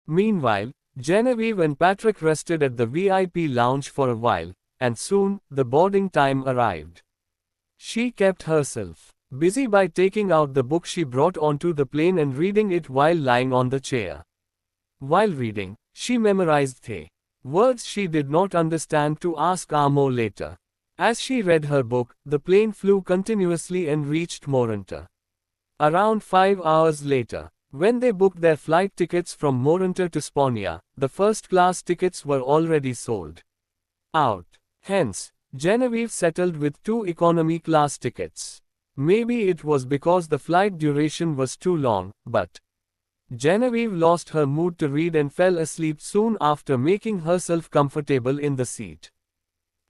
Meanwhile, Genevieve and Patrick rested at the VIP lounge for a while, and soon, the boarding time arrived. She kept herself busy by taking out the book she brought onto the plane and reading it while lying on the chair. While reading, she memorized the words she did not understand to ask Amo later. As she read her book, the plane flew continuously and reached Moronto. Around 5 hours later, when they booked their flight tickets from Moronto to Sponia, the first-class tickets were already sold out. Hence, Genevieve settled with 2 economy-class tickets. Maybe it was because the flight duration was too long, but Genevieve lost her mood to read and fell asleep soon after making herself comfortable in the seat.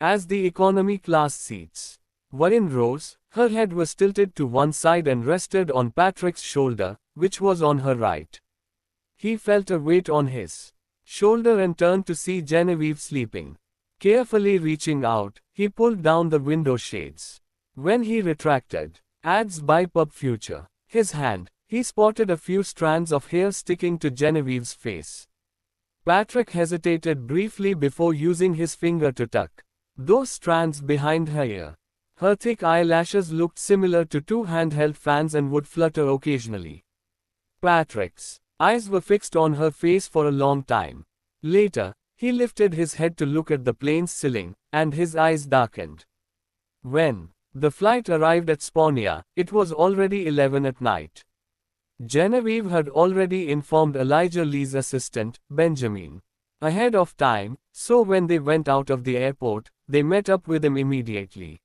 As the economy-class seats were in rows, her head was tilted to one side and rested on Patrick's shoulder, which was on her right. He felt a weight on his shoulder and turned to see Genevieve sleeping. Carefully reaching out, he pulled down the window shades. When he retracted ads by Pub Future his hand, he spotted a few strands of hair sticking to Genevieve's face. Patrick hesitated briefly before using his finger to tuck those strands behind her ear. Her thick eyelashes looked similar to 2 handheld fans and would flutter occasionally. Patrick's eyes were fixed on her face for a long time. Later, he lifted his head to look at the plane's ceiling, and his eyes darkened. When the flight arrived at Sponia, it was already 11 at night. Genevieve had already informed Elijah Lee's assistant, Benjamin, ahead of time, so when they went out of the airport, they met up with him immediately.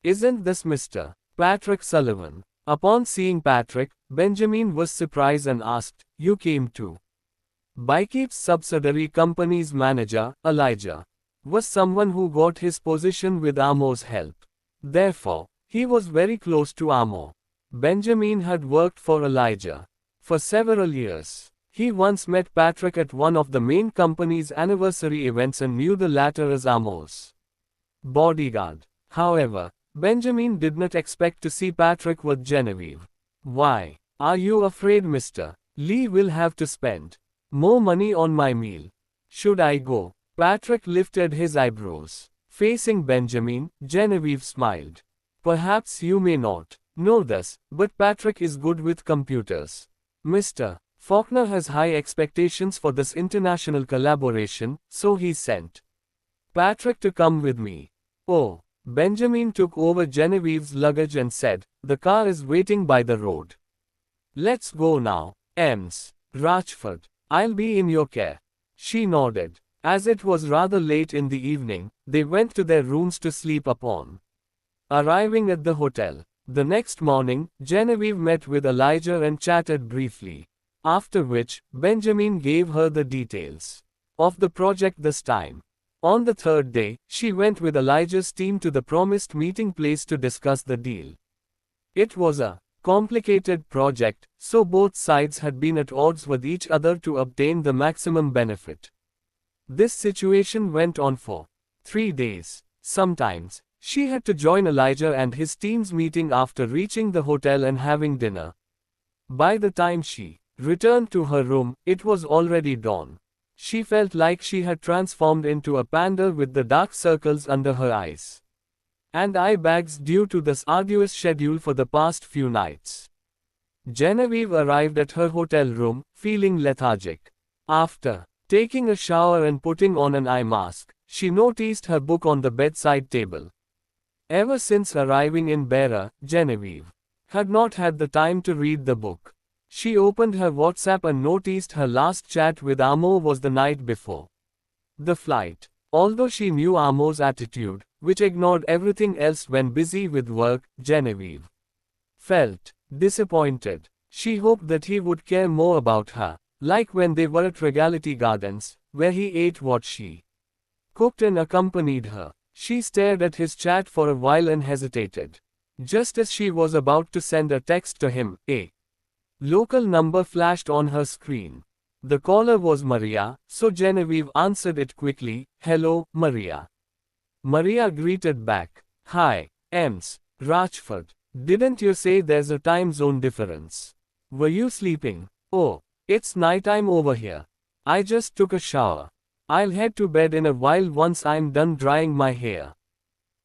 Isn't this Mr. Patrick Sullivan? Upon seeing Patrick, Benjamin was surprised and asked, "You came too?" Bikeep's subsidiary company's manager, Elijah, was someone who got his position with Amo's help. Therefore, he was very close to Amo. Benjamin had worked for Elijah for several years. He once met Patrick at one of the main company's anniversary events and knew the latter as Amo's bodyguard. However, Benjamin did not expect to see Patrick with Genevieve. "Why are you afraid, Mr. Lee will have to spend more money on my meal? Should I go?" Patrick lifted his eyebrows. Facing Benjamin, Genevieve smiled. "Perhaps you may not know this, but Patrick is good with computers. Mr. Faulkner has high expectations for this international collaboration, so he sent Patrick to come with me." "Oh." Benjamin took over Genevieve's luggage and said, "The car is waiting by the road. Let's go now, Ms. Ratchford. I'll be in your care." She nodded. As it was rather late in the evening, they went to their rooms to sleep upon arriving at the hotel. The next morning, Genevieve met with Elijah and chatted briefly. After which, Benjamin gave her the details of the project this time. On the third day, she went with Elijah's team to the promised meeting place to discuss the deal. It was a complicated project, so both sides had been at odds with each other to obtain the maximum benefit. This situation went on for 3 days. Sometimes, she had to join Elijah and his team's meeting after reaching the hotel and having dinner. By the time she returned to her room, it was already dawn. She felt like she had transformed into a panda with the dark circles under her eyes and eye bags due to this arduous schedule for the past few nights. Genevieve arrived at her hotel room, feeling lethargic. After taking a shower and putting on an eye mask, she noticed her book on the bedside table. Ever since arriving in Beira, Genevieve had not had the time to read the book. She opened her WhatsApp and noticed her last chat with Amo was the night before the flight. Although she knew Amo's attitude, which ignored everything else when busy with work, Genevieve felt disappointed. She hoped that he would care more about her, like when they were at Regality Gardens, where he ate what she cooked and accompanied her. She stared at his chat for a while and hesitated. Just as she was about to send a text to him, a local number flashed on her screen. The caller was Maria, so Genevieve answered it quickly. "Hello, Maria." Maria greeted back. "Hi, Ms. Ratchford. Didn't you say there's a time zone difference? Were you sleeping?" "Oh, It's nighttime over here. I just took a shower. I'll head to bed in a while once I'm done drying my hair.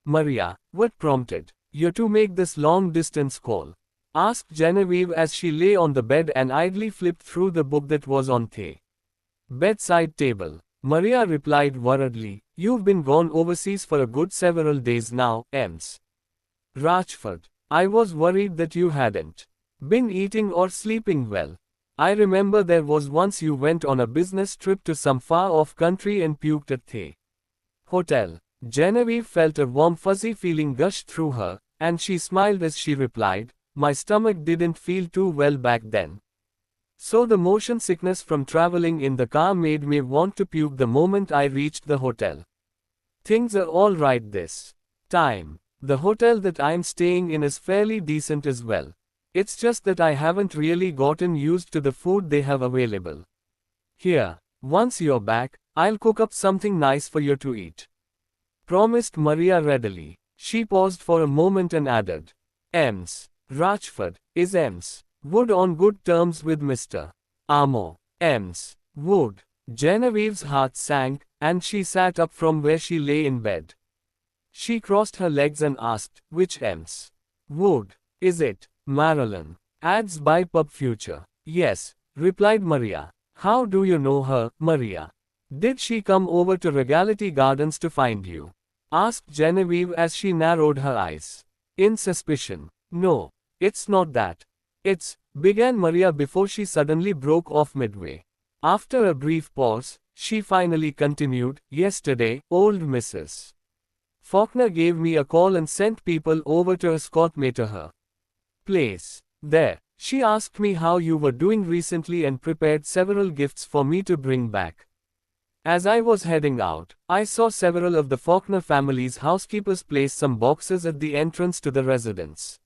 Maria, what prompted you to make this long-distance call? Asked Genevieve as she lay on the bed and idly flipped through the book that was on the bedside table. Maria replied worriedly, "You've been gone overseas for a good several days now, Ms. Rachford. I was worried that you hadn't been eating or sleeping well. I remember there was once you went on a business trip to some far-off country and puked at the hotel." Genevieve felt a warm fuzzy feeling gush through her, and she smiled as she replied, "My stomach didn't feel too well back then. So the motion sickness from traveling in the car made me want to puke the moment I reached the hotel. Things are all right this time. The hotel that I'm staying in is fairly decent as well. It's just that I haven't really gotten used to the food they have available here. Once you're back, I'll cook up something nice for you to eat," promised Maria readily. She paused for a moment and added, "Ms. Rachford, is Ms. Wood on good terms with Mr. Amo?" Ms. Wood. Genevieve's heart sank, and she sat up from where she lay in bed. She crossed her legs and asked, "Which Ms. Wood is it?" "Marilyn. Ads by Pub Future." "Yes," replied Maria. "How do you know her, Maria? Did she come over to Regality Gardens to find you?" asked Genevieve as she narrowed her eyes in suspicion. "No, it's not that. It's," began Maria before she suddenly broke off midway. After a brief pause, she finally continued, "Yesterday, old Mrs. Faulkner gave me a call and sent people over to escort me to her place. There, she asked me how you were doing recently and prepared several gifts for me to bring back. As I was heading out, I saw several of the Faulkner family's housekeepers place some boxes at the entrance to the residence,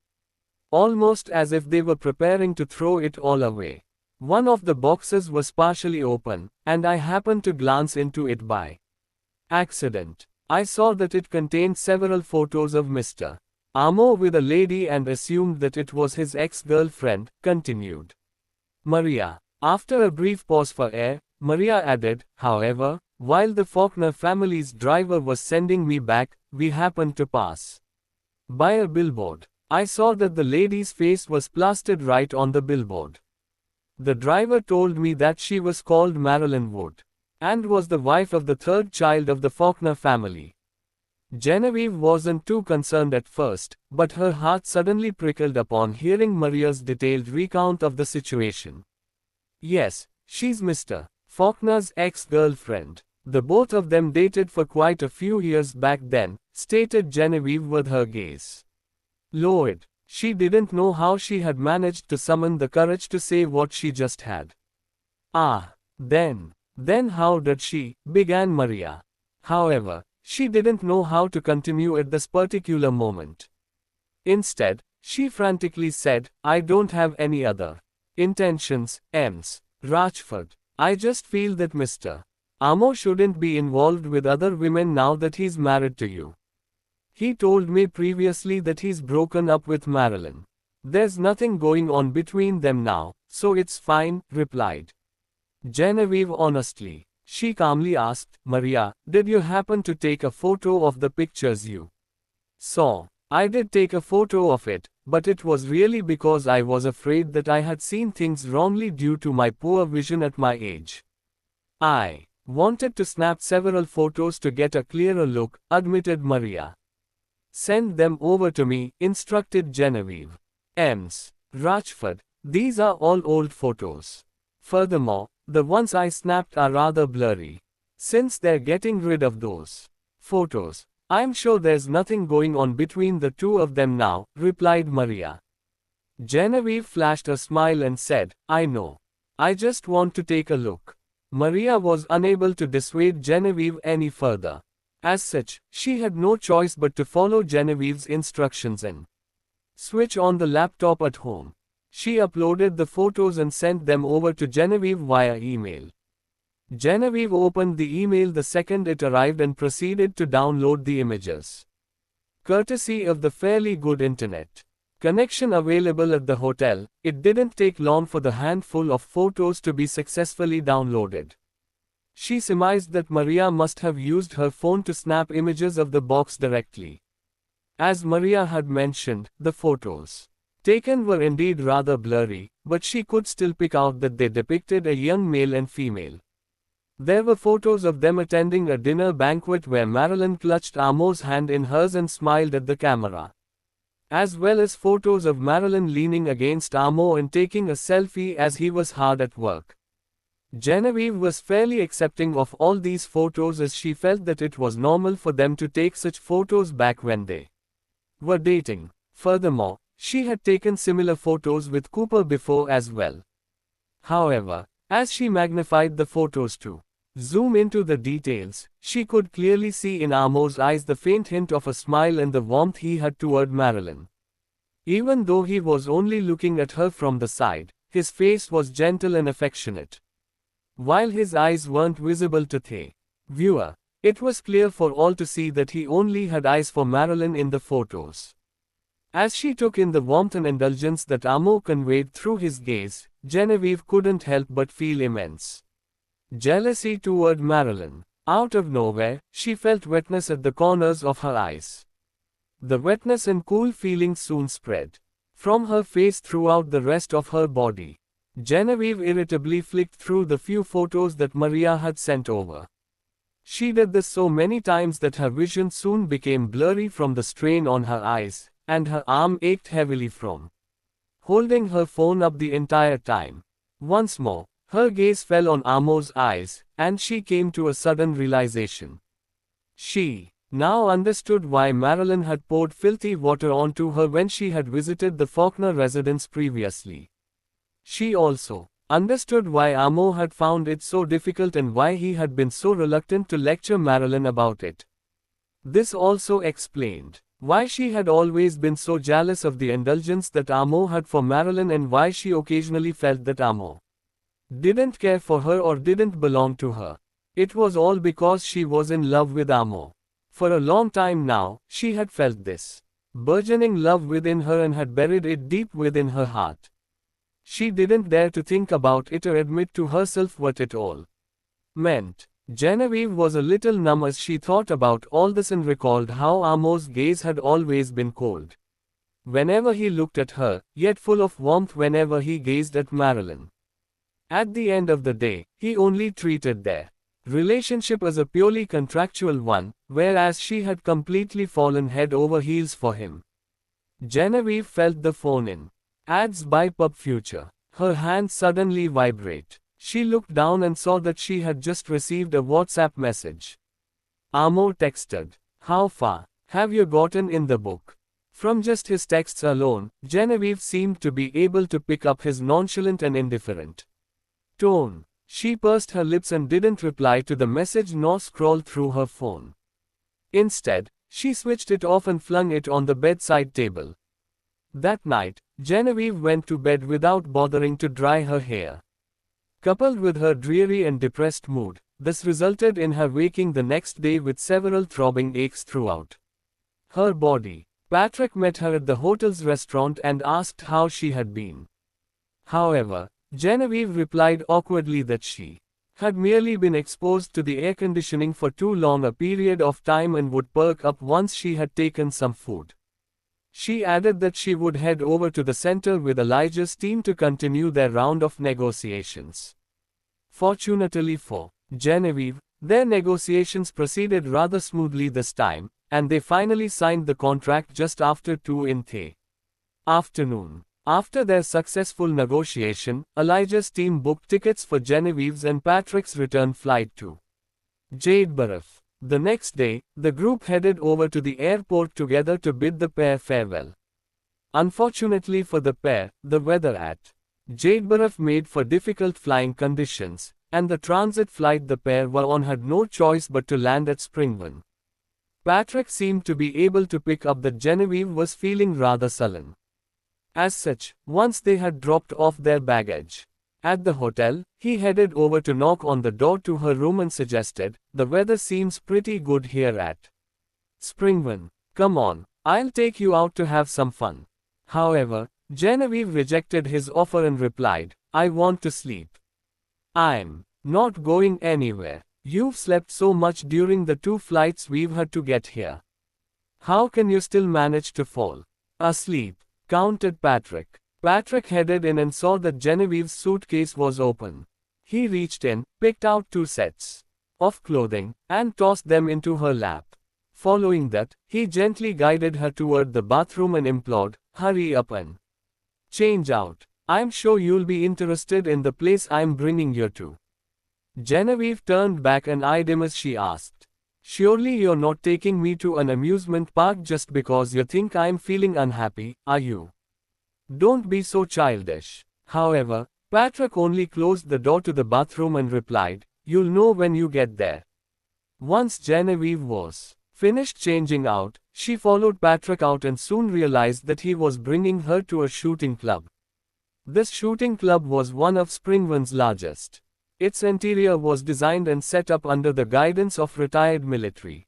almost as if they were preparing to throw it all away. One of the boxes was partially open, and I happened to glance into it by accident. I saw that it contained several photos of Mr. Amo with a lady and assumed that it was his ex-girlfriend," continued Maria. After a brief pause for air, Maria added, "However, while the Faulkner family's driver was sending me back, we happened to pass by a billboard. I saw that the lady's face was plastered right on the billboard. The driver told me that she was called Marilyn Wood and was the wife of the third child of the Faulkner family." Genevieve wasn't too concerned at first, but her heart suddenly prickled upon hearing Maria's detailed recount of the situation. "Yes, she's Mr. Faulkner's ex-girlfriend. The both of them dated for quite a few years back then," stated Genevieve with her gaze lowered. She didn't know how she had managed to summon the courage to say what she just had. Then how did she?" began Maria. However, she didn't know how to continue at this particular moment. Instead, she frantically said, "I don't have any other intentions, Ms. Rachford. I just feel that Mr. Amo shouldn't be involved with other women now that he's married to you. He told me previously that he's broken up with Marilyn. There's nothing going on between them now, so it's fine," replied Genevieve honestly. She calmly asked, "Maria, did you happen to take a photo of the pictures you saw?" "I did take a photo of it, but it was really because I was afraid that I had seen things wrongly due to my poor vision at my age. I wanted to snap several photos to get a clearer look," admitted Maria. "Send them over to me," instructed Genevieve. "Ms. Rachford, these are all old photos. Furthermore, the ones I snapped are rather blurry. Since they're getting rid of those photos, I'm sure there's nothing going on between the two of them now," replied Maria. Genevieve flashed a smile and said, "I know. I just want to take a look." Maria was unable to dissuade Genevieve any further. As such, she had no choice but to follow Genevieve's instructions and switch on the laptop at home. She uploaded the photos and sent them over to Genevieve via email. Genevieve opened the email the second it arrived and proceeded to download the images, courtesy of the fairly good internet. Connection available at the hotel. It didn't take long for the handful of photos to be successfully downloaded. She surmised that Maria must have used her phone to snap images of the box directly. As Maria had mentioned, the photos taken were indeed rather blurry, but she could still pick out that they depicted a young male and female. There were photos of them attending a dinner banquet where Marilyn clutched Amo's hand in hers and smiled at the camera, as well as photos of Marilyn leaning against Amo and taking a selfie as he was hard at work. Genevieve was fairly accepting of all these photos as she felt that it was normal for them to take such photos back when they were dating. Furthermore, she had taken similar photos with Cooper before as well. However, as she magnified the photos to zoom into the details, she could clearly see in Amo's eyes the faint hint of a smile and the warmth he had toward Marilyn. Even though he was only looking at her from the side, his face was gentle and affectionate. While his eyes weren't visible to the viewer, it was clear for all to see that he only had eyes for Marilyn in the photos. As she took in the warmth and indulgence that Amo conveyed through his gaze, Genevieve couldn't help but feel immense jealousy toward Marilyn. Out of nowhere, she felt wetness at the corners of her eyes. The wetness and cool feeling soon spread from her face throughout the rest of her body. Genevieve irritably flicked through the few photos that Maria had sent over. She did this so many times that her vision soon became blurry from the strain on her eyes, and her arm ached heavily from holding her phone up the entire time. Once more, her gaze fell on Amo's eyes, and she came to a sudden realization. She now understood why Marilyn had poured filthy water onto her when she had visited the Faulkner residence previously. She also understood why Amo had found it so difficult and why he had been so reluctant to lecture Marilyn about it. This also explained why she had always been so jealous of the indulgence that Amo had for Marilyn and why she occasionally felt that Amo didn't care for her or didn't belong to her. It was all because she was in love with Amo. For a long time now, she had felt this burgeoning love within her and had buried it deep within her heart. She didn't dare to think about it or admit to herself what it all meant. Genevieve was a little numb as she thought about all this and recalled how Amo's gaze had always been cold whenever he looked at her, yet full of warmth whenever he gazed at Marilyn. At the end of the day, he only treated their relationship as a purely contractual one, whereas she had completely fallen head over heels for him. Genevieve felt the phone in ads by Pub Future. Her hand suddenly vibrate. She looked down and saw that she had just received a WhatsApp message. Amo texted, "How far have you gotten in the book?" From just his texts alone, Genevieve seemed to be able to pick up his nonchalant and indifferent tone. She pursed her lips and didn't reply to the message nor scroll through her phone. Instead, she switched it off and flung it on the bedside table. That night, Genevieve went to bed without bothering to dry her hair. Coupled with her dreary and depressed mood, this resulted in her waking the next day with several throbbing aches throughout her body. Patrick met her at the hotel's restaurant and asked how she had been. However, Genevieve replied awkwardly that she had merely been exposed to the air conditioning for too long a period of time and would perk up once she had taken some food. She added that she would head over to the center with Elijah's team to continue their round of negotiations. Fortunately for Genevieve, their negotiations proceeded rather smoothly this time, and they finally signed the contract just after 2 in the afternoon. After their successful negotiation, Elijah's team booked tickets for Genevieve's and Patrick's return flight to Jadeborough. The next day, the group headed over to the airport together to bid the pair farewell. Unfortunately for the pair, the weather at Jadeborough made for difficult flying conditions, and the transit flight the pair were on had no choice but to land at Springburn. Patrick seemed to be able to pick up that Genevieve was feeling rather sullen. As such, once they had dropped off their baggage at the hotel, he headed over to knock on the door to her room and suggested, "The weather seems pretty good here at Springburn. Come on, I'll take you out to have some fun." However, Genevieve rejected his offer and replied, "I want to sleep. I'm not going anywhere. You've slept so much during the 2 flights we've had to get here. How can you still manage to fall asleep?" countered Patrick. Patrick headed in and saw that Genevieve's suitcase was open. He reached in, picked out 2 sets of clothing, and tossed them into her lap. Following that, he gently guided her toward the bathroom and implored, "Hurry up and change out. I'm sure you'll be interested in the place I'm bringing you to." Genevieve turned back and eyed him as she asked, "Surely you're not taking me to an amusement park just because you think I'm feeling unhappy, are you? Don't be so childish." However, Patrick only closed the door to the bathroom and replied, "You'll know when you get there." Once Genevieve was finished changing out, she followed Patrick out and soon realized that he was bringing her to a shooting club. This shooting club was one of Springville's largest. Its interior was designed and set up under the guidance of retired military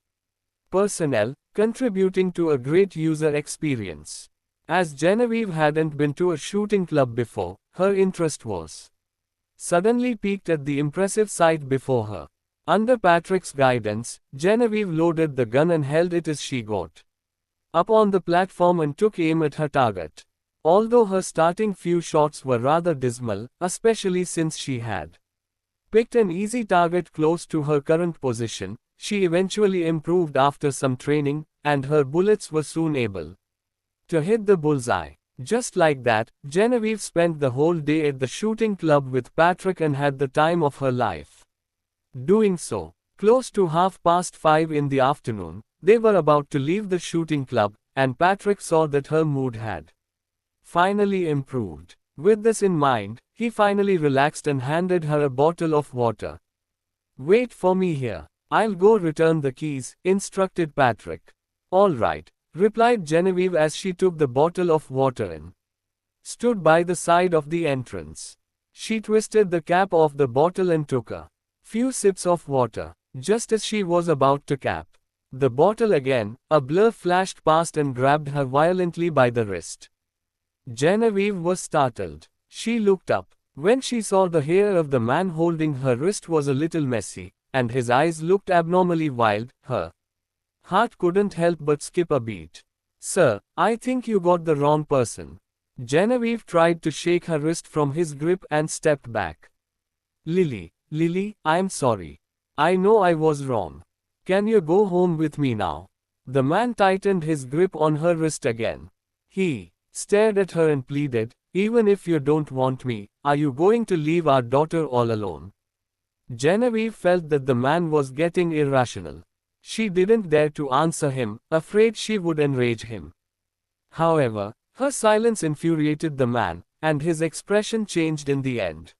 personnel, contributing to a great user experience. As Genevieve hadn't been to a shooting club before, her interest was suddenly piqued at the impressive sight before her. Under Patrick's guidance, Genevieve loaded the gun and held it as she got up on the platform and took aim at her target. Although her starting few shots were rather dismal, especially since she had picked an easy target close to her current position, she eventually improved after some training, and her bullets were soon able to hit the bullseye. Just like that, Genevieve spent the whole day at the shooting club with Patrick and had the time of her life. Doing so, close to 5:30 in the afternoon, they were about to leave the shooting club, and Patrick saw that her mood had finally improved. With this in mind, he finally relaxed and handed her a bottle of water. "Wait for me here. I'll go return the keys," instructed Patrick. "All right," replied Genevieve as she took the bottle of water and stood by the side of the entrance. She twisted the cap off the bottle and took a few sips of water. Just as she was about to cap the bottle again, a blur flashed past and grabbed her violently by the wrist. Genevieve was startled. She looked up. When she saw the hair of the man holding her wrist was a little messy, and his eyes looked abnormally wild, her heart couldn't help but skip a beat. "Sir, I think you got the wrong person." Genevieve tried to shake her wrist from his grip and stepped back. Lily, I'm sorry. I know I was wrong. Can you go home with me now?" The man tightened his grip on her wrist again. He stared at her and pleaded, "Even if you don't want me, are you going to leave our daughter all alone?" Genevieve felt that the man was getting irrational. She didn't dare to answer him, afraid she would enrage him. However, her silence infuriated the man, and his expression changed in the end.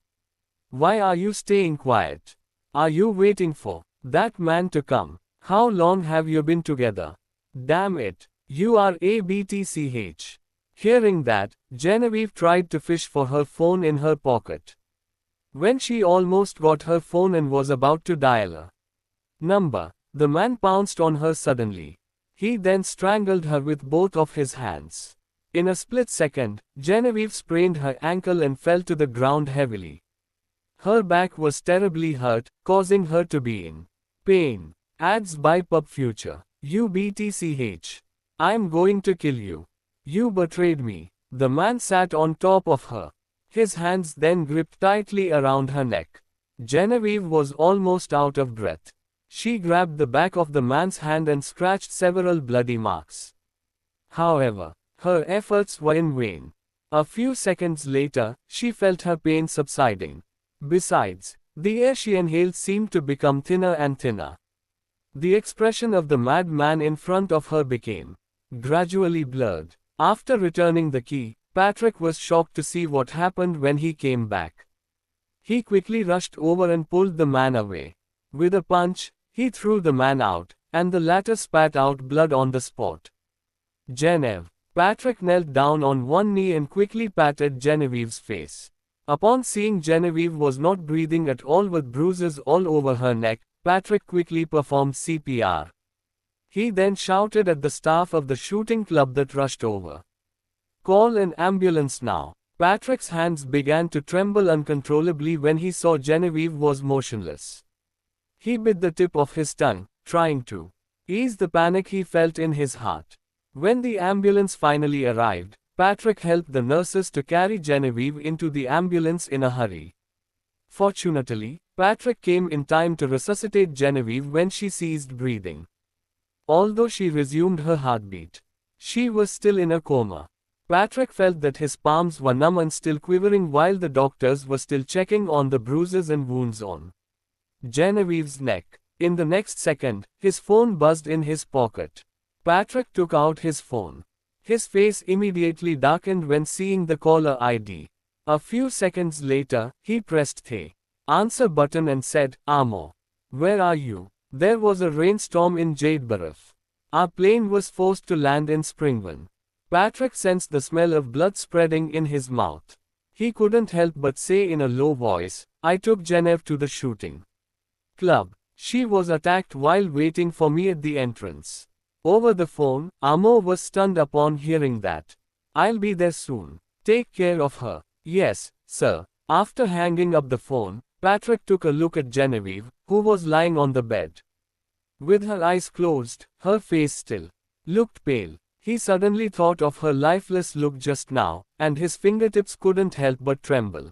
"Why are you staying quiet? Are you waiting for that man to come? How long have you been together? Damn it, you are a BTCH." Hearing that, Genevieve tried to fish for her phone in her pocket. When she almost got her phone and was about to dial a number, the man pounced on her suddenly. He then strangled her with both of his hands. In a split second, Genevieve sprained her ankle and fell to the ground heavily. Her back was terribly hurt, causing her to be in pain. Ads by Pub Future. "You BTCH. I'm going to kill you. You betrayed me." The man sat on top of her. His hands then gripped tightly around her neck. Genevieve was almost out of breath. She grabbed the back of the man's hand and scratched several bloody marks. However, her efforts were in vain. A few seconds later, she felt her pain subsiding. Besides, the air she inhaled seemed to become thinner and thinner. The expression of the madman in front of her became gradually blurred. After returning the key, Patrick was shocked to see what happened when he came back. He quickly rushed over and pulled the man away. With a punch, he threw the man out, and the latter spat out blood on the spot. Patrick knelt down on one knee and quickly patted Genevieve's face. Upon seeing Genevieve was not breathing at all with bruises all over her neck, Patrick quickly performed CPR. He then shouted at the staff of the shooting club that rushed over. Call an ambulance now. Patrick's hands began to tremble uncontrollably when he saw Genevieve was motionless. He bit the tip of his tongue, trying to ease the panic he felt in his heart. When the ambulance finally arrived, Patrick helped the nurses to carry Genevieve into the ambulance in a hurry. Fortunately, Patrick came in time to resuscitate Genevieve when she ceased breathing. Although she resumed her heartbeat, she was still in a coma. Patrick felt that his palms were numb and still quivering while the doctors were still checking on the bruises and wounds on Genevieve's neck. In the next second, his phone buzzed in his pocket. Patrick took out his phone. His face immediately darkened when seeing the caller ID. A few seconds later, he pressed the answer button and said, "Amo, where are you?" There was a rainstorm in Jadeborough. Our plane was forced to land in Springburn. Patrick sensed the smell of blood spreading in his mouth. He couldn't help but say in a low voice, "I took Genevieve to the shooting club. She was attacked while waiting for me at the entrance." Over the phone, Amo was stunned upon hearing that. "I'll be there soon. Take care of her." "Yes, sir." After hanging up the phone, Patrick took a look at Genevieve, who was lying on the bed. With her eyes closed, her face still looked pale. He suddenly thought of her lifeless look just now, and his fingertips couldn't help but tremble.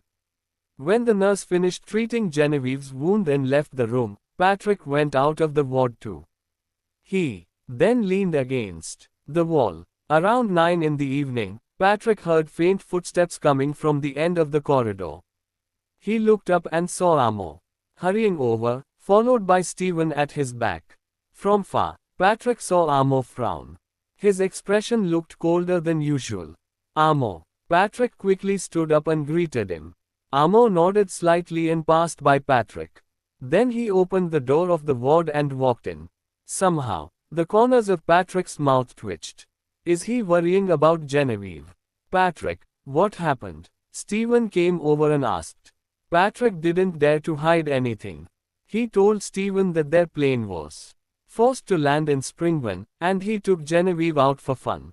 When the nurse finished treating Genevieve's wound and left the room, Patrick went out of the ward too. He then leaned against the wall. Around 9 in the evening, Patrick heard faint footsteps coming from the end of the corridor. He looked up and saw Amo hurrying over, followed by Stephen at his back. From far, Patrick saw Amo frown. His expression looked colder than usual. "Amo." Patrick quickly stood up and greeted him. Amo nodded slightly and passed by Patrick. Then he opened the door of the ward and walked in. Somehow, the corners of Patrick's mouth twitched. Is he worrying about Genevieve? "Patrick, what happened?" Stephen came over and asked. Patrick didn't dare to hide anything. He told Stephen that their plane was forced to land in Springburn, and he took Genevieve out for fun.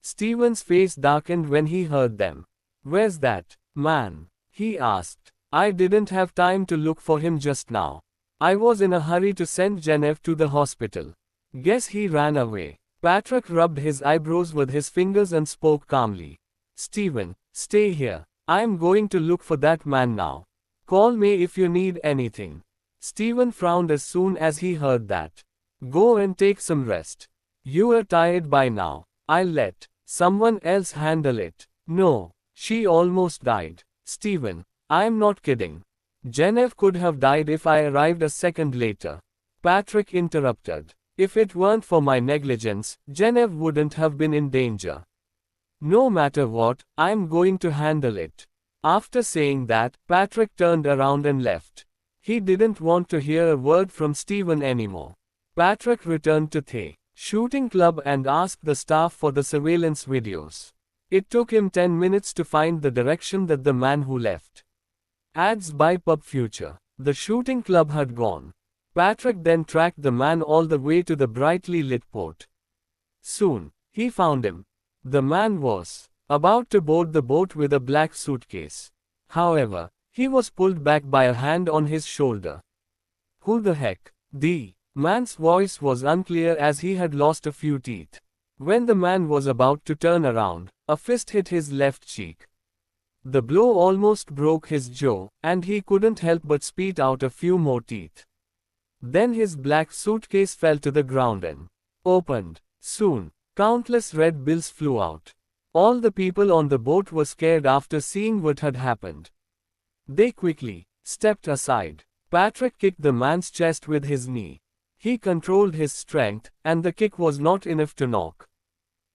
Stephen's face darkened when he heard them. "Where's that man?" he asked. "I didn't have time to look for him just now. I was in a hurry to send Genevieve to the hospital. Guess he ran away." Patrick rubbed his eyebrows with his fingers and spoke calmly. "Stephen, stay here. I'm going to look for that man now. Call me if you need anything." Stephen frowned as soon as he heard that. "Go and take some rest. You are tired by now. I'll let someone else handle it." "No, she almost died. Stephen, I'm not kidding. Genevieve could have died if I arrived a second later." Patrick interrupted. "If it weren't for my negligence, Genevieve wouldn't have been in danger. No matter what, I'm going to handle it." After saying that, Patrick turned around and left. He didn't want to hear a word from Stephen anymore. Patrick returned to the shooting club and asked the staff for the surveillance videos. It took him 10 minutes to find the direction that the man who left ads by Pub Future, the shooting club, had gone. Patrick then tracked the man all the way to the brightly lit port. Soon, he found him. The man was about to board the boat with a black suitcase. However, he was pulled back by a hand on his shoulder. "Who the heck?" The man's voice was unclear as he had lost a few teeth. When the man was about to turn around, a fist hit his left cheek. The blow almost broke his jaw, and he couldn't help but spit out a few more teeth. Then his black suitcase fell to the ground and opened. Soon, countless red bills flew out. All the people on the boat were scared after seeing what had happened. They quickly stepped aside. Patrick kicked the man's chest with his knee. He controlled his strength, and the kick was not enough to knock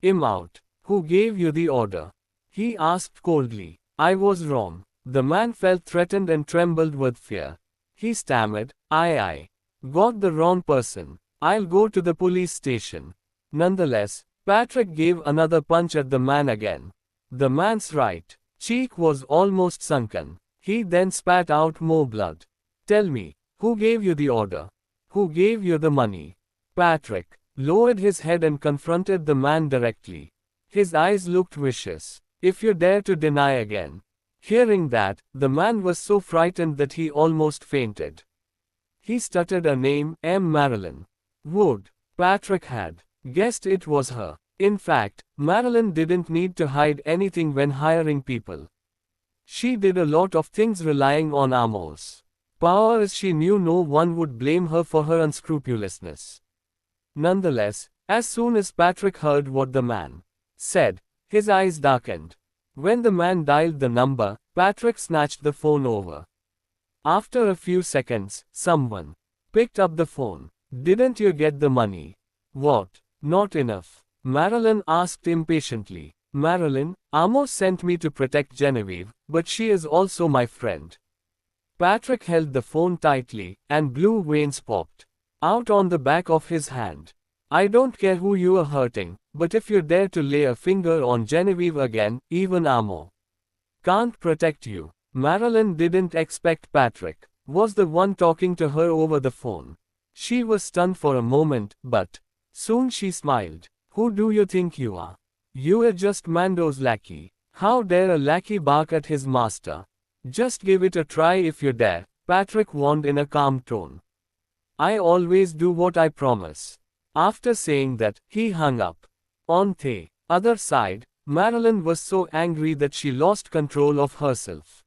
him out. "Who gave you the order?" he asked coldly. "I was wrong." The man felt threatened and trembled with fear. He stammered, I got the wrong person. I'll go to the police station." Nonetheless, Patrick gave another punch at the man again. The man's right cheek was almost sunken. He then spat out more blood. "Tell me, who gave you the order? Who gave you the money?" Patrick lowered his head and confronted the man directly. His eyes looked vicious. If you dare to deny again. Hearing that, the man was so frightened that he almost fainted. He stuttered a name, M. Marilyn Wood. Patrick had guessed it was her. In fact, Marilyn didn't need to hide anything when hiring people. She did a lot of things relying on Amo's power, as she knew no one would blame her for her unscrupulousness. Nonetheless, as soon as Patrick heard what the man said, his eyes darkened. When the man dialed the number, Patrick snatched the phone over. After a few seconds, someone picked up the phone. Didn't you get the money? What? Not enough? Marilyn asked impatiently. Marilyn, Amo sent me to protect Genevieve, but she is also my friend. Patrick held the phone tightly, and blue veins popped out on the back of his hand. I don't care who you are hurting, but if you dare to lay a finger on Genevieve again, even Amo can't protect you. Marilyn didn't expect Patrick was the one talking to her over the phone. She was stunned for a moment, but soon she smiled. Who do you think you are? You are just Mando's lackey. How dare a lackey bark at his master? Just give it a try if you dare, Patrick warned in a calm tone. I always do what I promise. After saying that, he hung up. On the other side, Marilyn was so angry that she lost control of herself.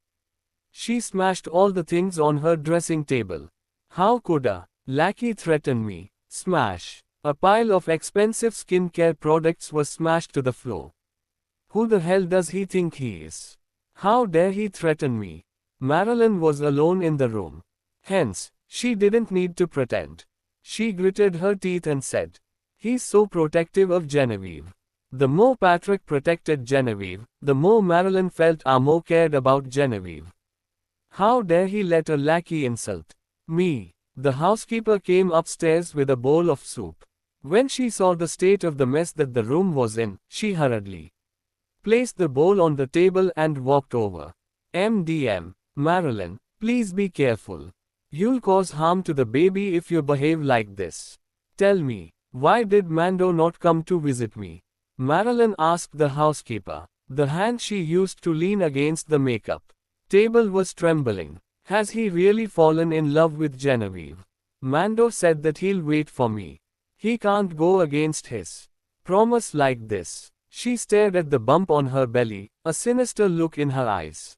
She smashed all the things on her dressing table. How could a lackey threaten me? Smash. A pile of expensive skincare products was smashed to the floor. Who the hell does he think he is? How dare he threaten me? Marilyn was alone in the room. Hence, she didn't need to pretend. She gritted her teeth and said, he's so protective of Genevieve. The more Patrick protected Genevieve, the more Marilyn felt Amo cared about Genevieve. How dare he let a lackey insult me? The housekeeper came upstairs with a bowl of soup. When she saw the state of the mess that the room was in, she hurriedly placed the bowl on the table and walked over. MDM, Marilyn, please be careful. You'll cause harm to the baby if you behave like this. Tell me, why did Mando not come to visit me? Marilyn asked the housekeeper. The hand she used to lean against the makeup table was trembling. Has he really fallen in love with Genevieve? Mando said that he'll wait for me. He can't go against his promise like this. She stared at the bump on her belly, a sinister look in her eyes.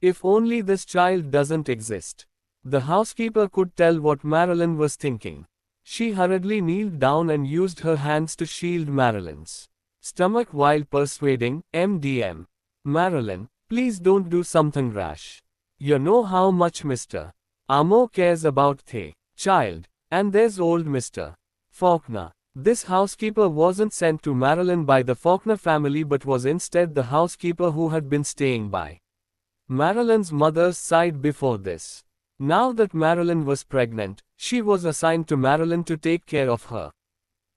If only this child doesn't exist. The housekeeper could tell what Marilyn was thinking. She hurriedly kneeled down and used her hands to shield Marilyn's stomach while persuading, MDM. Marilyn, please don't do something rash. You know how much Mr. Amo cares about the child. And there's old Mr. Faulkner. This housekeeper wasn't sent to Marilyn by the Faulkner family but was instead the housekeeper who had been staying by Marilyn's mother's side before this. Now that Marilyn was pregnant, she was assigned to Marilyn to take care of her.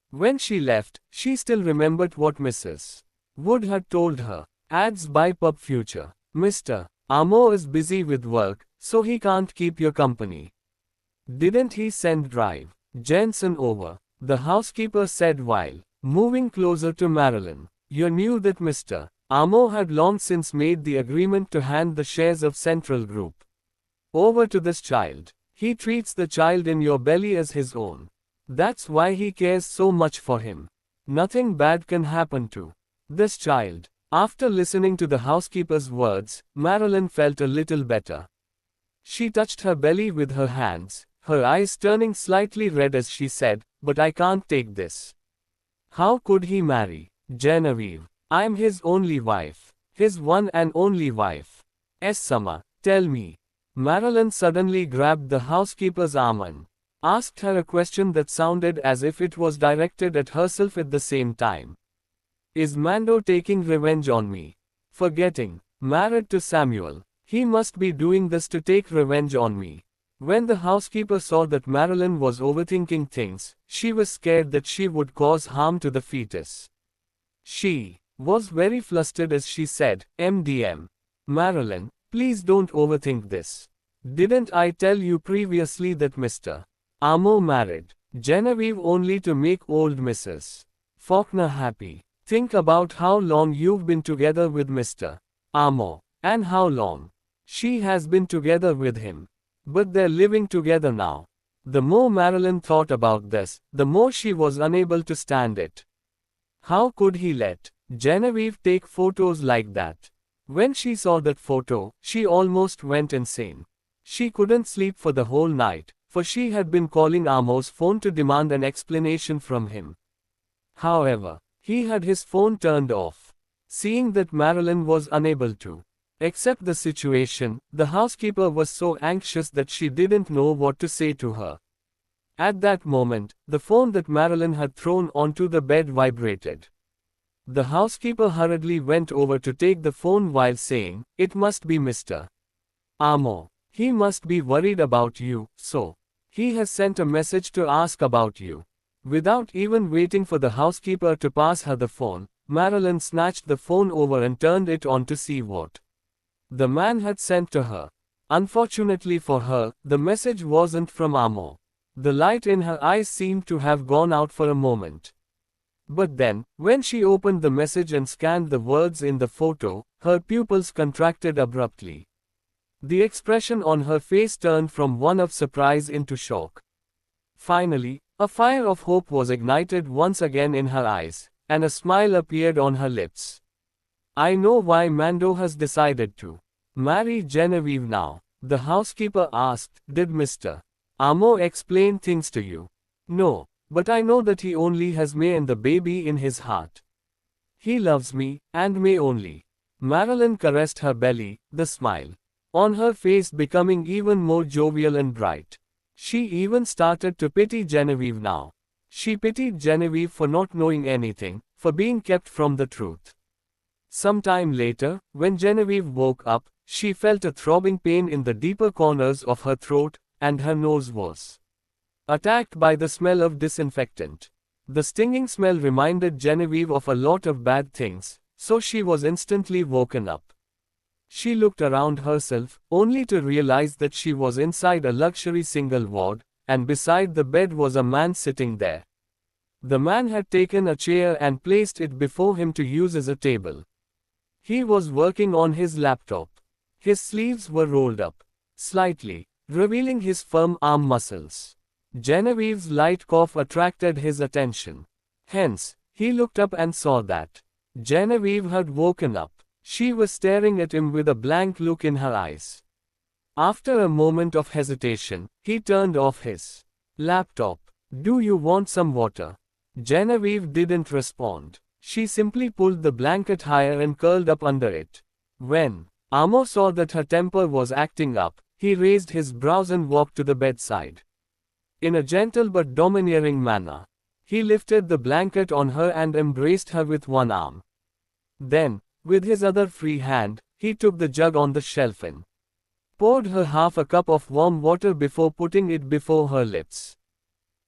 When she left, she still remembered what Mrs. Wood had told her. Ads by Pub Future. Mr. Amo is busy with work, so he can't keep your company. Didn't he send Drive Jensen over? The housekeeper said while moving closer to Marilyn. You knew that Mr. Amo had long since made the agreement to hand the shares of Central Group over to this child. He treats the child in your belly as his own. That's why he cares so much for him. Nothing bad can happen to this child. After listening to the housekeeper's words, Marilyn felt a little better. She touched her belly with her hands, her eyes turning slightly red as she said, but I can't take this. How could he marry Genevieve? I'm his only wife. His one and only wife. Summer, tell me. Marilyn suddenly grabbed the housekeeper's arm and asked her a question that sounded as if it was directed at herself at the same time. Is Mando taking revenge on me? For getting married to Samuel. He must be doing this to take revenge on me. When the housekeeper saw that Marilyn was overthinking things, she was scared that she would cause harm to the fetus. She was very flustered as she said, MDM. Marilyn, please don't overthink this. Didn't I tell you previously that Mr. Amo married Genevieve only to make old Mrs. Faulkner happy? Think about how long you've been together with Mr. Amo, and how long she has been together with him. But they're living together now. The more Marilyn thought about this, the more she was unable to stand it. How could he let Genevieve take photos like that? When she saw that photo, she almost went insane. She couldn't sleep for the whole night, for she had been calling Amo's phone to demand an explanation from him. However, he had his phone turned off. Seeing that Marilyn was unable to accept the situation, the housekeeper was so anxious that she didn't know what to say to her. At that moment, the phone that Marilyn had thrown onto the bed vibrated. The housekeeper hurriedly went over to take the phone while saying, "It must be Mr. Amo. He must be worried about you, so he has sent a message to ask about you." Without even waiting for the housekeeper to pass her the phone, Marilyn snatched the phone over and turned it on to see what the man had sent to her. Unfortunately for her, the message wasn't from Amo. The light in her eyes seemed to have gone out for a moment. But then, when she opened the message and scanned the words in the photo, her pupils contracted abruptly. The expression on her face turned from one of surprise into shock. Finally, a fire of hope was ignited once again in her eyes, and a smile appeared on her lips. "I know why Mando has decided to marry Genevieve now," the housekeeper asked. "Did Mr. Amo explain things to you?" "No, but I know that he only has May and the baby in his heart. He loves me, and May only." Marilyn caressed her belly, the smile on her face becoming even more jovial and bright. She even started to pity Genevieve now. She pitied Genevieve for not knowing anything, for being kept from the truth. Sometime later, when Genevieve woke up, she felt a throbbing pain in the deeper corners of her throat, and her nose was attacked by the smell of disinfectant. The stinging smell reminded Genevieve of a lot of bad things, so she was instantly woken up. She looked around herself, only to realize that she was inside a luxury single ward, and beside the bed was a man sitting there. The man had taken a chair and placed it before him to use as a table. He was working on his laptop. His sleeves were rolled up slightly, revealing his firm arm muscles. Genevieve's light cough attracted his attention. Hence, he looked up and saw that Genevieve had woken up. She was staring at him with a blank look in her eyes. After a moment of hesitation, he turned off his laptop. "Do you want some water?" Genevieve didn't respond. She simply pulled the blanket higher and curled up under it. When Amo saw that her temper was acting up, he raised his brows and walked to the bedside. In a gentle but domineering manner, he lifted the blanket on her and embraced her with one arm. Then, with his other free hand, he took the jug on the shelf and poured her half a cup of warm water before putting it before her lips.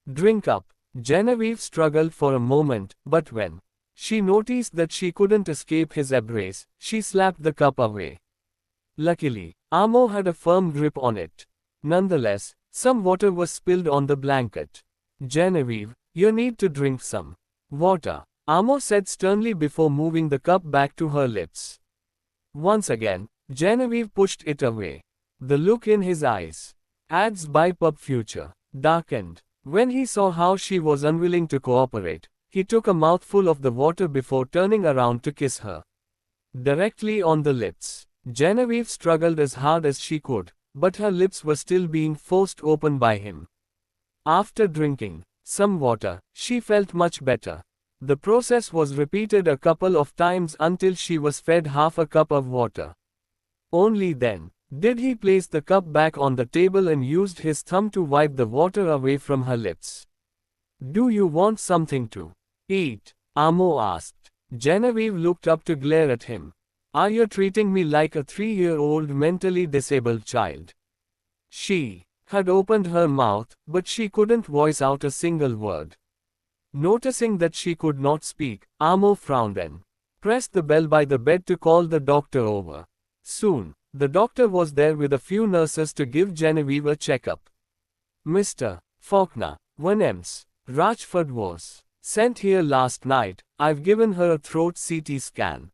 "Drink up." Genevieve struggled for a moment, but when she noticed that she couldn't escape his embrace, she slapped the cup away. Luckily, Amo had a firm grip on it. Nonetheless, some water was spilled on the blanket. "Genevieve, you need to drink some water," Amo said sternly before moving the cup back to her lips. Once again, Genevieve pushed it away. The look in his eyes, Ad's BiPub future, darkened. When he saw how she was unwilling to cooperate, he took a mouthful of the water before turning around to kiss her directly on the lips. Genevieve struggled as hard as she could, but her lips were still being forced open by him. After drinking some water, she felt much better. The process was repeated a couple of times until she was fed half a cup of water. Only then did he place the cup back on the table and used his thumb to wipe the water away from her lips. "Do you want something to eat?" Amo asked. Genevieve looked up to glare at him. "Are you treating me like a 3-year-old mentally disabled child?" She had opened her mouth, but she couldn't voice out a single word. Noticing that she could not speak, Amo frowned and pressed the bell by the bed to call the doctor over. Soon, the doctor was there with a few nurses to give Genevieve a checkup. "Mr. Faulkner, 1 EMS. Rajford was Sent here last night. I've given her a throat CT scan.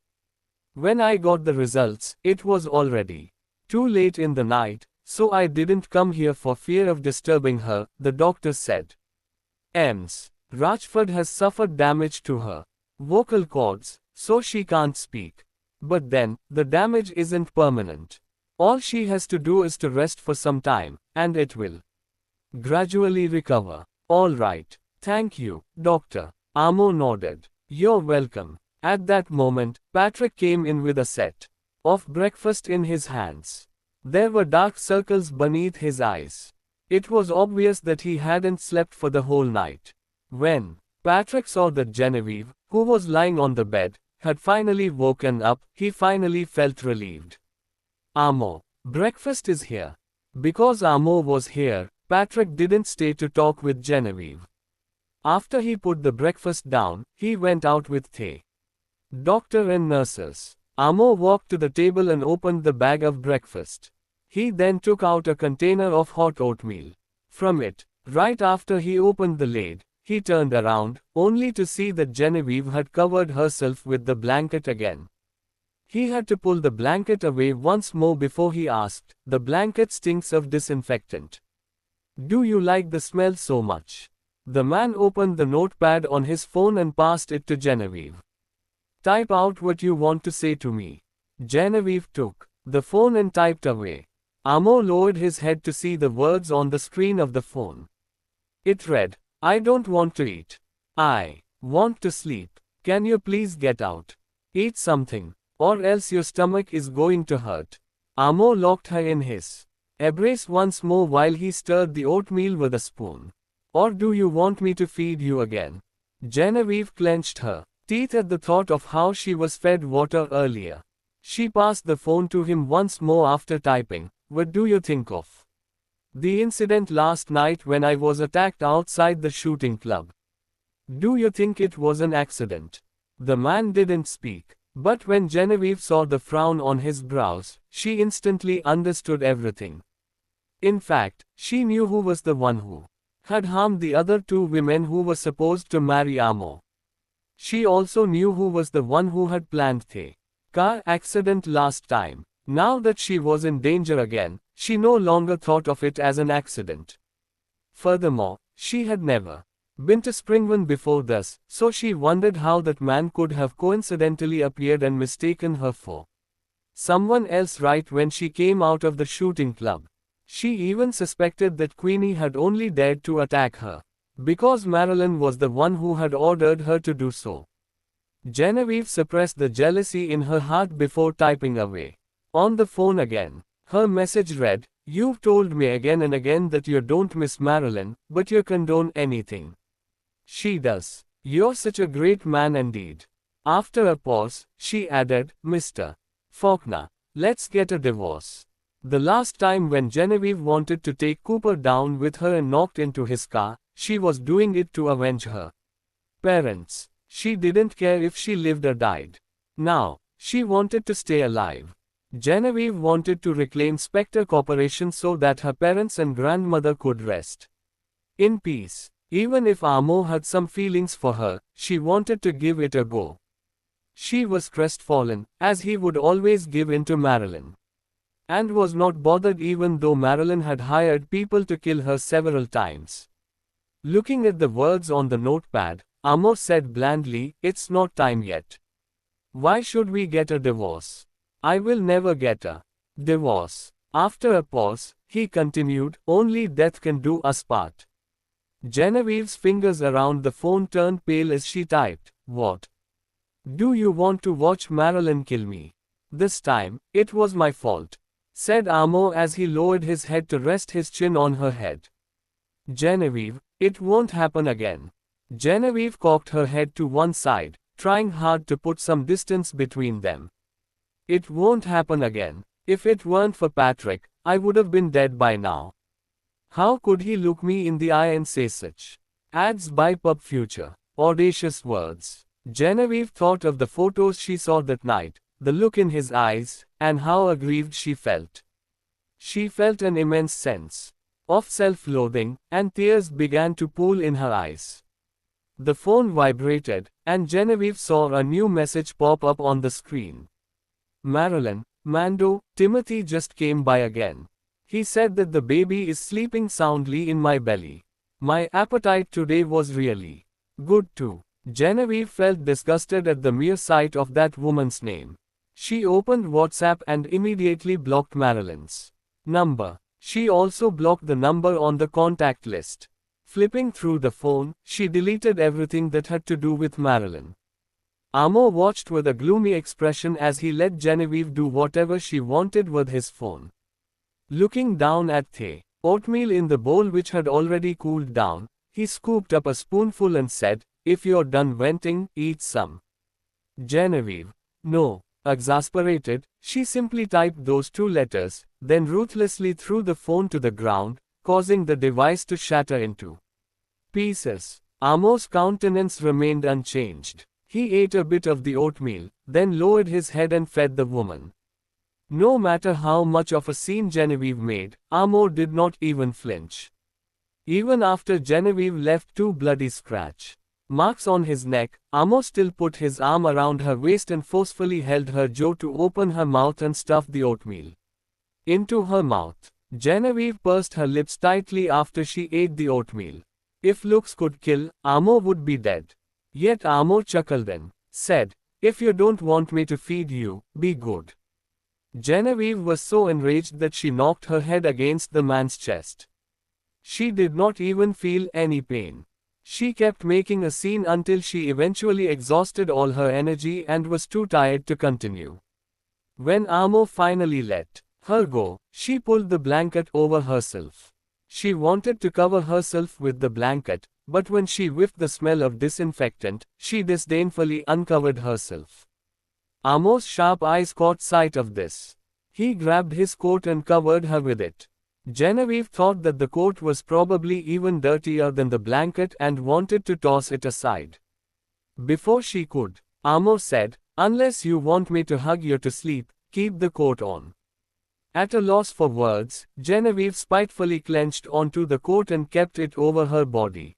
When I got the results, it was already too late in the night, so I didn't come here for fear of disturbing her, the doctor said. Ms. Rajford has suffered damage to her vocal cords, so she can't speak. But then, the damage isn't permanent. All she has to do is to rest for some time, and it will gradually recover. All right. Thank you, doctor. Amo nodded. You're welcome. At that moment, Patrick came in with a set of breakfast in his hands. There were dark circles beneath his eyes. It was obvious that he hadn't slept for the whole night. When Patrick saw that Genevieve, who was lying on the bed, had finally woken up, he finally felt relieved. Amo, breakfast is here. Because Amo was here, Patrick didn't stay to talk with Genevieve. After he put the breakfast down, he went out with the doctor and nurses. Amo walked to the table and opened the bag of breakfast. He then took out a container of hot oatmeal. From it, right after he opened the lid, he turned around, only to see that Genevieve had covered herself with the blanket again. He had to pull the blanket away once more before he asked, "The blanket stinks of disinfectant. Do you like the smell so much?" The man opened the notepad on his phone and passed it to Genevieve. "Type out what you want to say to me." Genevieve took the phone and typed away. Amo lowered his head to see the words on the screen of the phone. It read, "I don't want to eat. I want to sleep. Can you please get out? Eat something, or else your stomach is going to hurt." Amo locked her in his embrace once more while he stirred the oatmeal with a spoon. "Or do you want me to feed you again?" Genevieve clenched her teeth at the thought of how she was fed water earlier. She passed the phone to him once more after typing, "What do you think of the incident last night when I was attacked outside the shooting club? Do you think it was an accident?" The man didn't speak, but when Genevieve saw the frown on his brows, she instantly understood everything. In fact, she knew who was the one who had harmed the other two women who were supposed to marry Amo. She also knew who was the one who had planned the car accident last time. Now that she was in danger again, she no longer thought of it as an accident. Furthermore, she had never been to Springburn before this, so she wondered how that man could have coincidentally appeared and mistaken her for someone else right when she came out of the shooting club. She even suspected that Queenie had only dared to attack her because Marilyn was the one who had ordered her to do so. Genevieve suppressed the jealousy in her heart before typing away. On the phone again, her message read, "You've told me again and again that you don't miss Marilyn, but you condone anything she does. You're such a great man indeed." After a pause, she added, "Mr. Faulkner, let's get a divorce." The last time when Genevieve wanted to take Cooper down with her and knocked into his car, she was doing it to avenge her parents. She didn't care if she lived or died. Now, she wanted to stay alive. Genevieve wanted to reclaim Spectre Corporation so that her parents and grandmother could rest in peace. Even if Amo had some feelings for her, she wanted to give it a go. She was crestfallen, as he would always give in to Marilyn, and was not bothered even though Marilyn had hired people to kill her several times. Looking at the words on the notepad, Amo said blandly, "It's not time yet. Why should we get a divorce? I will never get a divorce." After a pause, he continued, "Only death can do us part." Genevieve's fingers around the phone turned pale as she typed, "What? Do you want to watch Marilyn kill me? This time, it was my fault," said Amo as he lowered his head to rest his chin on her head. "Genevieve, it won't happen again." Genevieve cocked her head to one side, trying hard to put some distance between them. "It won't happen again. If it weren't for Patrick, I would have been dead by now. How could he look me in the eye and say such ads by Pub Future? Audacious words." Genevieve thought of the photos she saw that night, the look in his eyes, and how aggrieved she felt. She felt an immense sense of self-loathing, and tears began to pool in her eyes. The phone vibrated, and Genevieve saw a new message pop up on the screen. Marilyn, Mando, Timothy just came by again. He said that the baby is sleeping soundly in my belly. My appetite today was really good too. Genevieve felt disgusted at the mere sight of that woman's name. She opened WhatsApp and immediately blocked Marilyn's number. She also blocked the number on the contact list. Flipping through the phone, she deleted everything that had to do with Marilyn. Amo watched with a gloomy expression as he let Genevieve do whatever she wanted with his phone. Looking down at the oatmeal in the bowl which had already cooled down, he scooped up a spoonful and said, "If you're done venting, eat some." Genevieve. No. Exasperated, she simply typed those two letters, then ruthlessly threw the phone to the ground, causing the device to shatter into pieces. Amo's countenance remained unchanged. He ate a bit of the oatmeal, then lowered his head and fed the woman. No matter how much of a scene Genevieve made, Amo did not even flinch. Even after Genevieve left two bloody scratch marks on his neck, Amo still put his arm around her waist and forcefully held her jaw to open her mouth and stuff the oatmeal into her mouth. Genevieve pursed her lips tightly after she ate the oatmeal. If looks could kill, Amo would be dead. Yet Amo chuckled and said, "If you don't want me to feed you, be good." Genevieve was so enraged that she knocked her head against the man's chest. She did not even feel any pain. She kept making a scene until she eventually exhausted all her energy and was too tired to continue. When Amo finally let her go, she pulled the blanket over herself. She wanted to cover herself with the blanket, but when she whiffed the smell of disinfectant, she disdainfully uncovered herself. Amo's sharp eyes caught sight of this. He grabbed his coat and covered her with it. Genevieve thought that the coat was probably even dirtier than the blanket and wanted to toss it aside. Before she could, Amo said, "Unless you want me to hug you to sleep, keep the coat on." At a loss for words, Genevieve spitefully clenched onto the coat and kept it over her body.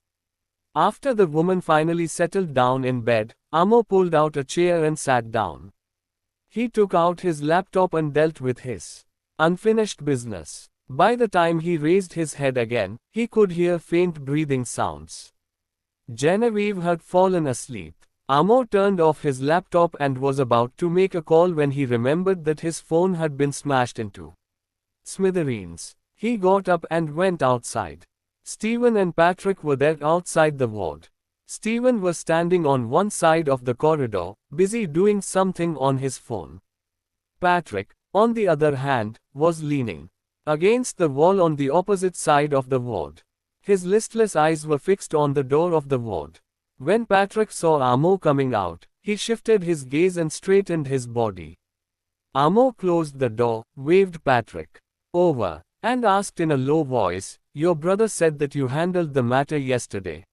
After the woman finally settled down in bed, Amo pulled out a chair and sat down. He took out his laptop and dealt with his unfinished business. By the time he raised his head again, he could hear faint breathing sounds. Genevieve had fallen asleep. Amo turned off his laptop and was about to make a call when he remembered that his phone had been smashed into smithereens. He got up and went outside. Stephen and Patrick were there outside the ward. Stephen was standing on one side of the corridor, busy doing something on his phone. Patrick, on the other hand, was leaning against the wall on the opposite side of the ward. His listless eyes were fixed on the door of the ward. When Patrick saw Amo coming out, he shifted his gaze and straightened his body. Amo closed the door, waved Patrick over, and asked in a low voice, "Your brother said that you handled the matter yesterday."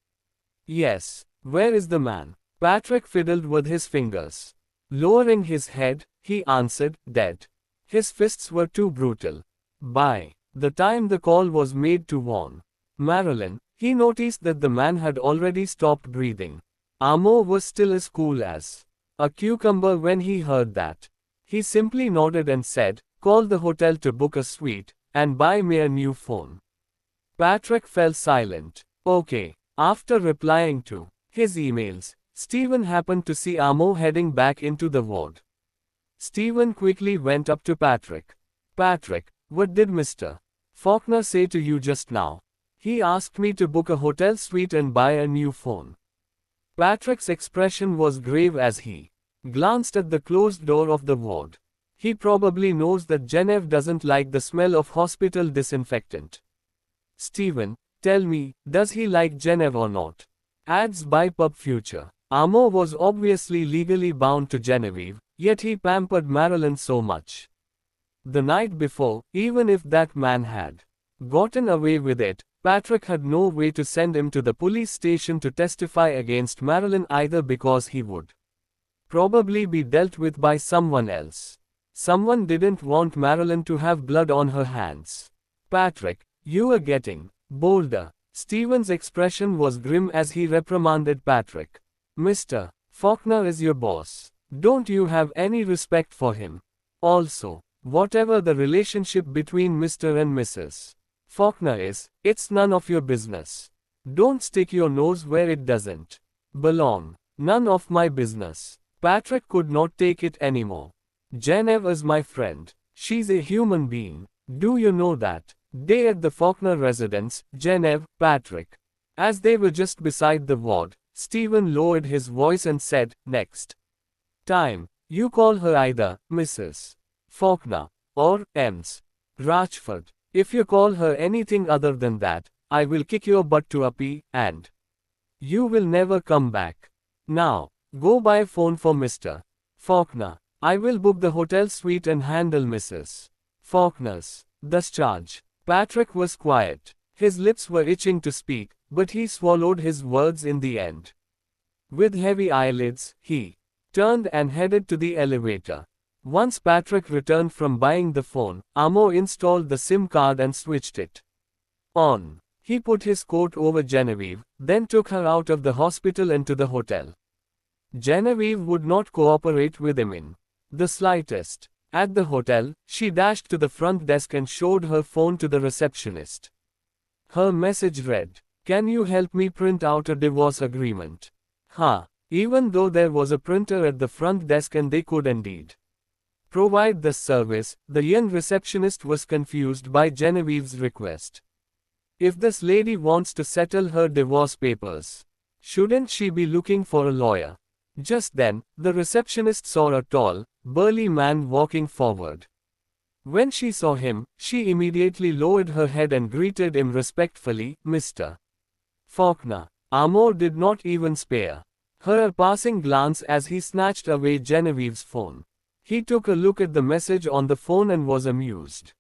"Yes. Where is the man?" Patrick fiddled with his fingers. Lowering his head, he answered, "Dead." His fists were too brutal. By the time the call was made to warn Marilyn, he noticed that the man had already stopped breathing. Amo was still as cool as a cucumber when he heard that. He simply nodded and said, "Call the hotel to book a suite, and buy me a new phone." Patrick fell silent. "Okay." After replying to his emails, Stephen happened to see Amo heading back into the ward. Stephen quickly went up to Patrick. "Patrick, what did Mr. Faulkner say to you just now?" "He asked me to book a hotel suite and buy a new phone." Patrick's expression was grave as he glanced at the closed door of the ward. He probably knows that Genevieve doesn't like the smell of hospital disinfectant. "Stephen, tell me, does he like Genevieve or not?" Ads by Pub Future. Amo was obviously legally bound to Genevieve, yet he pampered Marilyn so much. The night before, even if that man had gotten away with it, Patrick had no way to send him to the police station to testify against Marilyn either because he would probably be dealt with by someone else. Someone didn't want Marilyn to have blood on her hands. "Patrick, you are getting bolder," Stephen's expression was grim as he reprimanded Patrick. Mr. Faulkner is your boss. Don't you have any respect for him? Also, whatever the relationship between Mr. and Mrs. Faulkner is, it's none of your business. Don't stick your nose where it doesn't belong. None of my business. Patrick could not take it anymore. Genevieve is my friend. She's a human being. Do you know that? Day at the Faulkner residence, Genevieve, Patrick. As they were just beside the ward, Stephen lowered his voice and said, next time, you call her either Mrs. Faulkner or Ms. Rachford. If you call her anything other than that, I will kick your butt to a pea, and you will never come back. Now, go by phone for Mr. Faulkner. I will book the hotel suite and handle Mrs. Faulkner's discharge. Patrick was quiet. His lips were itching to speak, but he swallowed his words in the end. With heavy eyelids, he turned and headed to the elevator. Once Patrick returned from buying the phone, Amo installed the SIM card and switched it on. He put his coat over Genevieve, then took her out of the hospital and to the hotel. Genevieve would not cooperate with him in the slightest. At the hotel, she dashed to the front desk and showed her phone to the receptionist. Her message read, "Can you help me print out a divorce agreement?" Even though there was a printer at the front desk and they could indeed provide the service, the young receptionist was confused by Genevieve's request. If this lady wants to settle her divorce papers, shouldn't she be looking for a lawyer? Just then, the receptionist saw a tall, burly man walking forward. When she saw him, she immediately lowered her head and greeted him respectfully, "Mr. Faulkner." Amo did not even spare her a passing glance as he snatched away Genevieve's phone. He took a look at the message on the phone and was amused.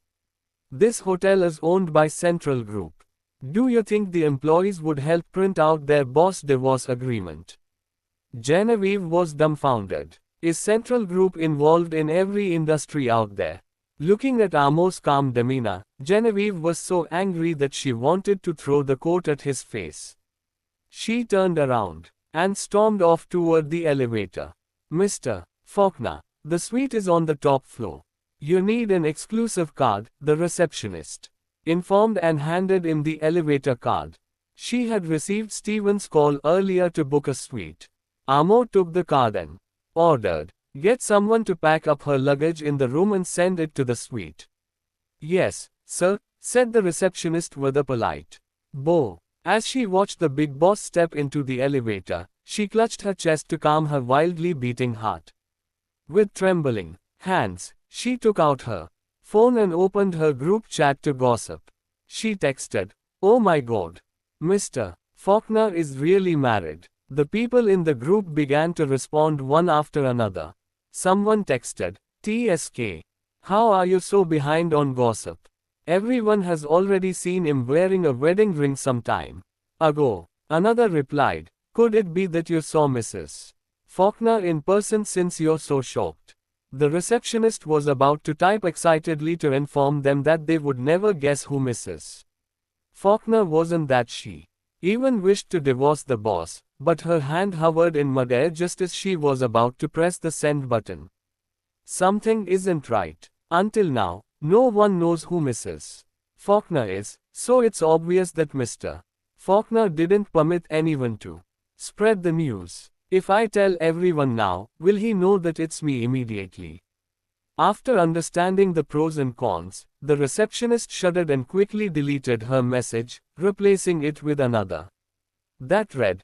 "This hotel is owned by Central Group. Do you think the employees would help print out their boss divorce agreement?" Genevieve was dumbfounded. Is Central Group involved in every industry out there? Looking at Amo's calm demeanor, Genevieve was so angry that she wanted to throw the coat at his face. She turned around and stormed off toward the elevator. "Mr. Faulkner, the suite is on the top floor. You need an exclusive card," the receptionist informed and handed him the elevator card. She had received Stephen's call earlier to book a suite. Amo took the card and ordered, "Get someone to pack up her luggage in the room and send it to the suite." "Yes, sir," said the receptionist with a polite bow. As she watched the big boss step into the elevator, she clutched her chest to calm her wildly beating heart. With trembling hands, she took out her phone and opened her group chat to gossip. She texted, "Oh my God. Mr. Faulkner is really married." The people in the group began to respond one after another. Someone texted, "TSK. How are you so behind on gossip? Everyone has already seen him wearing a wedding ring some time ago." Another replied, "Could it be that you saw Mrs. Faulkner in person since you're so shocked?" The receptionist was about to type excitedly to inform them that they would never guess who Mrs. Faulkner was and that she even wished to divorce the boss, but her hand hovered in midair just as she was about to press the send button. Something isn't right. Until now, no one knows who Mrs. Faulkner is, so it's obvious that Mr. Faulkner didn't permit anyone to spread the news. If I tell everyone now, will he know that it's me immediately? After understanding the pros and cons, the receptionist shuddered and quickly deleted her message, replacing it with another that read,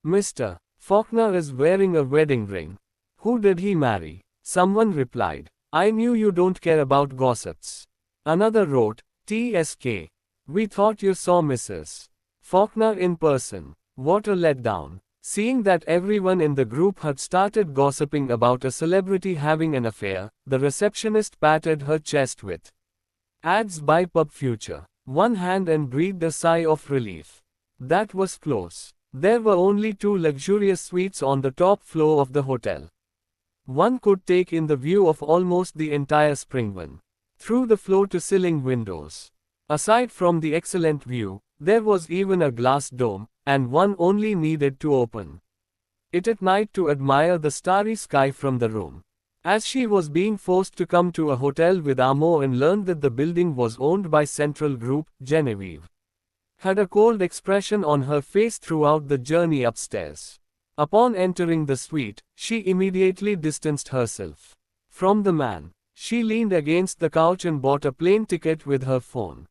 Mr. Faulkner is wearing a wedding ring. Who did he marry? Someone replied, "I knew you don't care about gossips." Another wrote, "TSK. We thought you saw Mrs. Faulkner in person." What a letdown. Seeing that everyone in the group had started gossiping about a celebrity having an affair, the receptionist patted her chest with ads by Pub Future one hand and breathed a sigh of relief. That was close. There were only 2 luxurious suites on the top floor of the hotel. One could take in the view of almost the entire Springvan through the floor-to-ceiling windows. Aside from the excellent view, There was even a glass dome, and one only needed to open it at night to admire the starry sky from the room. As she was being forced to come to a hotel with Amo and learned that the building was owned by Central Group, Genevieve had a cold expression on her face throughout the journey upstairs. Upon entering the suite, she immediately distanced herself from the man. She leaned against the couch and bought a plane ticket with her phone.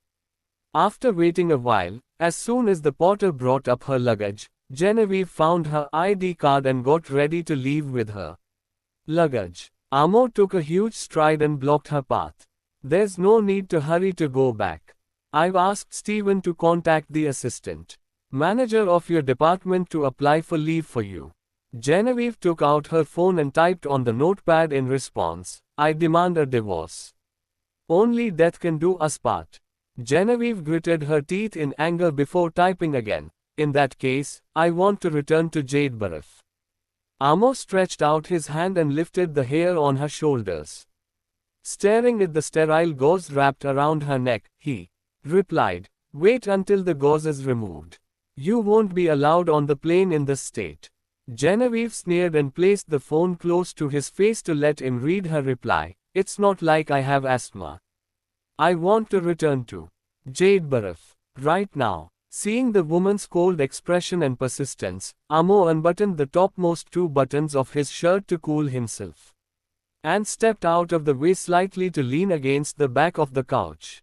After waiting a while, as soon as the porter brought up her luggage, Genevieve found her ID card and got ready to leave with her luggage. Amo took a huge stride and blocked her path. There's no need to hurry to go back. I've asked Steven to contact the assistant manager of your department to apply for leave for you. Genevieve took out her phone and typed on the notepad in response, I demand a divorce. Only death can do us part. Genevieve gritted her teeth in anger before typing again. In that case, I want to return to Jadeborough. Amo stretched out his hand and lifted the hair on her shoulders. Staring at the sterile gauze wrapped around her neck, he replied, wait until the gauze is removed. You won't be allowed on the plane in this state. Genevieve sneered and placed the phone close to his face to let him read her reply. It's not like I have asthma. I want to return to Jadeborough right now. Seeing the woman's cold expression and persistence, Amo unbuttoned the topmost 2 buttons of his shirt to cool himself and stepped out of the way slightly to lean against the back of the couch.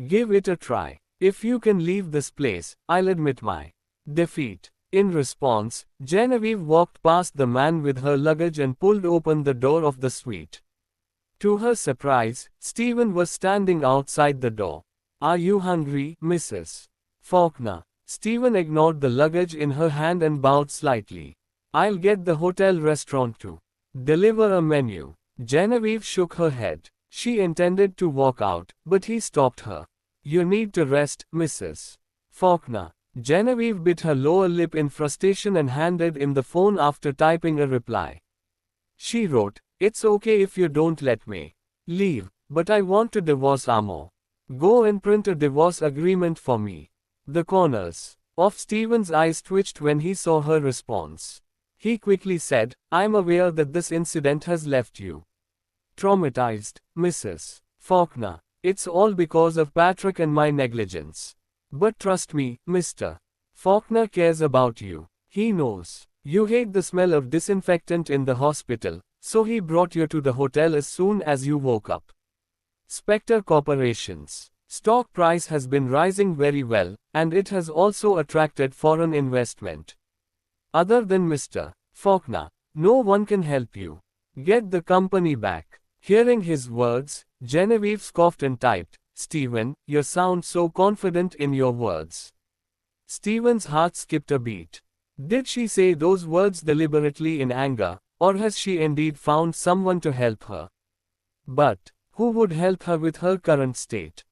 Give it a try. If you can leave this place, I'll admit my defeat. In response, Genevieve walked past the man with her luggage and pulled open the door of the suite. To her surprise, Steven was standing outside the door. Are you hungry, Mrs. Faulkner? Steven ignored the luggage in her hand and bowed slightly. I'll get the hotel restaurant to deliver a menu. Genevieve shook her head. She intended to walk out, but he stopped her. You need to rest, Mrs. Faulkner. Genevieve bit her lower lip in frustration and handed him the phone after typing a reply. She wrote, it's okay if you don't let me leave, but I want to divorce Amo. Go and print a divorce agreement for me. The corners of Steven's eyes twitched when he saw her response. He quickly said, I'm aware that this incident has left you traumatized, Mrs. Faulkner. It's all because of Patrick and my negligence. But trust me, Mr. Faulkner cares about you. He knows you hate the smell of disinfectant in the hospital, so he brought you to the hotel as soon as you woke up. Spectre Corporation's stock price has been rising very well, and it has also attracted foreign investment. Other than Mr. Faulkner, no one can help you get the company back. Hearing his words, Genevieve scoffed and typed, Steven, you sound so confident in your words. Steven's heart skipped a beat. Did she say those words deliberately in anger, or has she indeed found someone to help her? But who would help her with her current state?